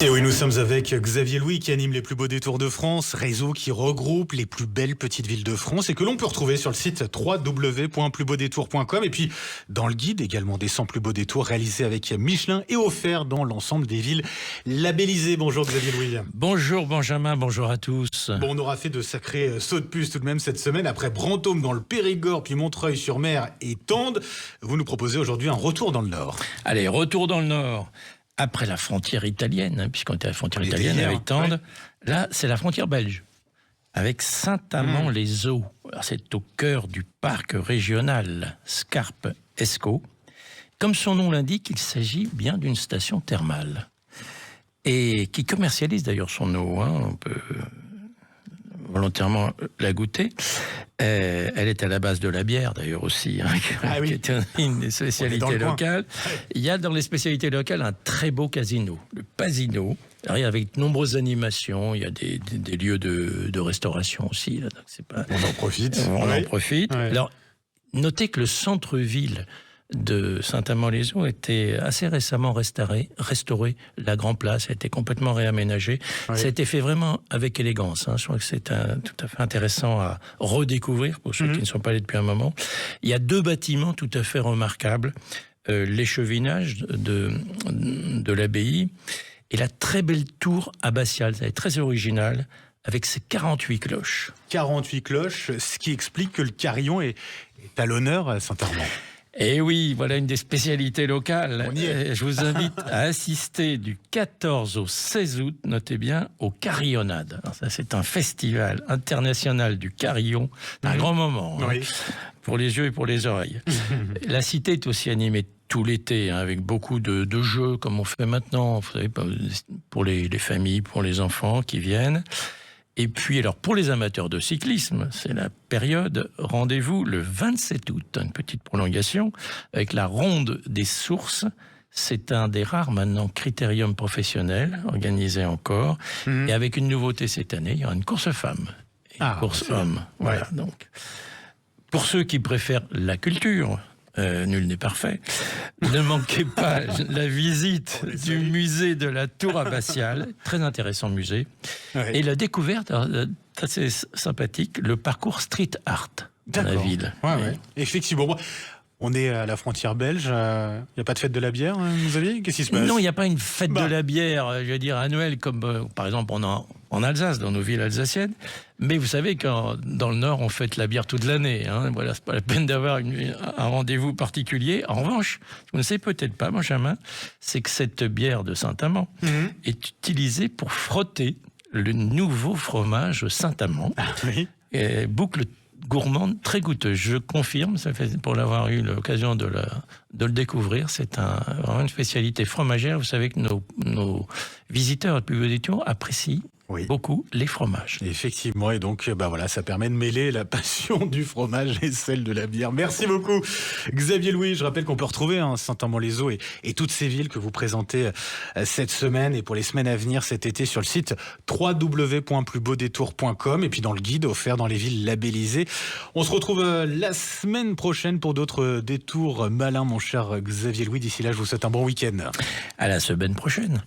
Et oui, nous sommes avec Xavier Louis qui anime les plus beaux détours de France, réseau qui regroupe les plus belles petites villes de France et que l'on peut retrouver sur le site www.plusbeaudétours.com et puis dans le guide également des 100 plus beaux détours réalisés avec Michelin et offerts dans l'ensemble des villes labellisées. Bonjour Xavier Louis. Bonjour Benjamin, bonjour à tous. Bon, on aura fait de sacrés sauts de puce tout de même cette semaine après Brantôme dans le Périgord, puis Montreuil-sur-Mer et Tende. Vous nous proposez aujourd'hui un retour dans le Nord. Allez, retour dans le Nord. Après la frontière italienne, puisqu'on était à la frontière italienne avec Tende, ouais. Là, c'est la frontière belge, avec Saint-Amand-les-Eaux. C'est au cœur du parc régional Scarpe-Escaut. Comme son nom l'indique, il s'agit bien d'une station thermale, et qui commercialise d'ailleurs son eau. On peut volontairement la goûter. Elle est à la base de la bière d'ailleurs aussi, qui est une spécialité locale. Il y a dans les spécialités locales un très beau casino, le Pasino, avec de nombreuses animations. Il y a des lieux de restauration aussi. Là, donc c'est pas... On en profite. On en profite. Ouais. Alors, notez que le centre-ville de Saint-Amand-les-Eaux a été assez récemment restauré. La Grand Place a été complètement réaménagée. Oui. Ça a été fait vraiment avec élégance. Je crois que c'est tout à fait intéressant à redécouvrir pour ceux qui ne sont pas allés depuis un moment. Il y a 2 bâtiments tout à fait remarquables. L'échevinage de l'abbaye et la très belle tour abbatiale. Ça est très original, avec ses 48 cloches. 48 cloches, ce qui explique que le carillon est à l'honneur à Saint-Amand. Et oui, voilà une des spécialités locales. Je vous invite à assister du 14 au 16 août, notez bien, aux Carillonnades. Alors ça, c'est un festival international du carillon, un grand moment pour les yeux et pour les oreilles. La cité est aussi animée tout l'été, avec beaucoup de jeux, comme on fait maintenant, vous savez, pour les familles, pour les enfants qui viennent. Et puis, alors, pour les amateurs de cyclisme, c'est la période, rendez-vous le 27 août, une petite prolongation, avec la Ronde des Sources. C'est un des rares, maintenant, critériums professionnels, organisé encore, et avec une nouveauté cette année, il y aura une course femmes, une course hommes. Voilà, donc. Pour ceux qui préfèrent la culture, nul n'est parfait. Ne manquez pas la visite du musée de la Tour Abbatiale, très intéressant musée, et la découverte, assez sympathique, le parcours street art dans la ville. Effectivement. On est à la frontière belge, il n'y a pas de fête de la bière, vous aviez? Qu'est-ce qui se passe? Non, il n'y a pas une fête de la bière, je veux dire, annuelle, comme par exemple en Alsace, dans nos villes alsaciennes. Mais vous savez que dans le Nord, on fête la bière toute l'année. Voilà, c'est pas la peine d'avoir un rendez-vous particulier. En revanche, vous ne savez peut-être pas, Benjamin, c'est que cette bière de Saint-Amand est utilisée pour frotter le nouveau fromage Saint-Amand. Boucle gourmande, très goûteuse. Je confirme, ça fait, pour l'avoir eu l'occasion de le découvrir, c'est vraiment une spécialité fromagère. Vous savez que nos visiteurs de Plus Beaux Détours apprécient beaucoup les fromages. Effectivement, et donc voilà, ça permet de mêler la passion du fromage et celle de la bière. Merci beaucoup Xavier Louis. Je rappelle qu'on peut retrouver Saint-Amand-les-Eaux et toutes ces villes que vous présentez cette semaine et pour les semaines à venir cet été sur le site www.plusbeaudétours.com et puis dans le guide offert dans les villes labellisées. On se retrouve la semaine prochaine pour d'autres détours malins, mon cher Xavier Louis. D'ici là, je vous souhaite un bon week-end. À la semaine prochaine.